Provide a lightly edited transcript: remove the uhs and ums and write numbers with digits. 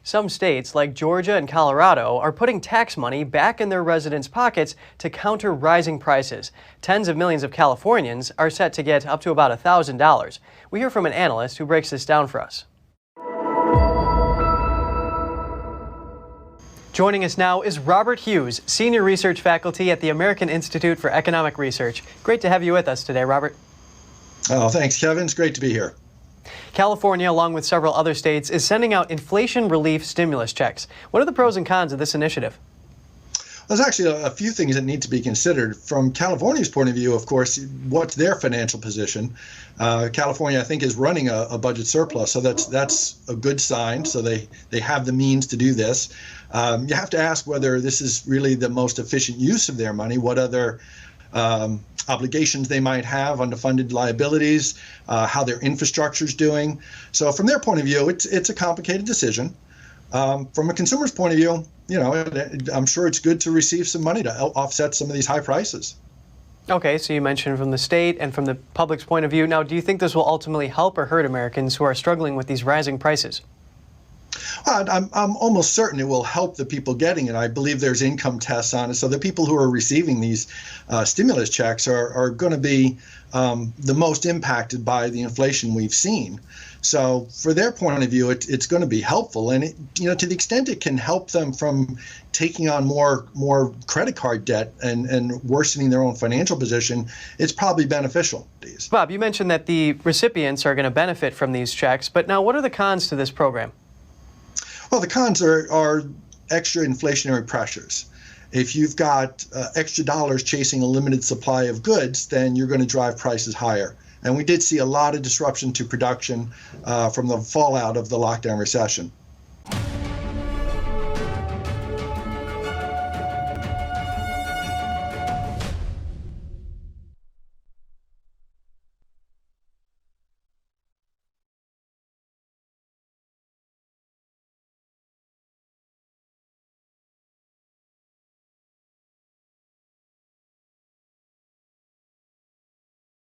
Some states, like Georgia and Colorado, are putting tax money back in their residents' pockets to counter rising prices. Tens of millions of Californians are set to get up to about $1,000. We hear from an analyst who breaks this down for us. Joining us now is Robert Hughes, Senior Research Faculty at the American Institute for Economic Research. Great to have you with us today, Robert. Oh, thanks, Kevin. It's great to be here. California, along with several other states, is sending out inflation relief stimulus checks. What are the pros and cons of this initiative? There's actually a few things that need to be considered. From California's point of view, of course, what's their financial position? California, I think, is running a budget surplus, so that's a good sign. So they have the means to do this. You have to ask whether this is really the most efficient use of their money, what other obligations they might have, underfunded liabilities, how their infrastructure is doing. So from their point of view, it's a complicated decision. From a consumer's point of view, I'm sure it's good to receive some money to offset some of these high prices. Okay, so you mentioned from the state and from the public's point of view. Now, do you think this will ultimately help or hurt Americans who are struggling with these rising prices? I'm almost certain it will help the people getting it. I believe there's income tests on it. So the people who are receiving these stimulus checks are going to be the most impacted by the inflation we've seen. So for their point of view, it's going to be helpful. And, to the extent it can help them from taking on more credit card debt and worsening their own financial position, it's probably beneficial. Bob, you mentioned that the recipients are going to benefit from these checks. But now, what are the cons to this program? Well, the cons are extra inflationary pressures. If you've got extra dollars chasing a limited supply of goods, then you're going to drive prices higher. And we did see a lot of disruption to production from the fallout of the lockdown recession.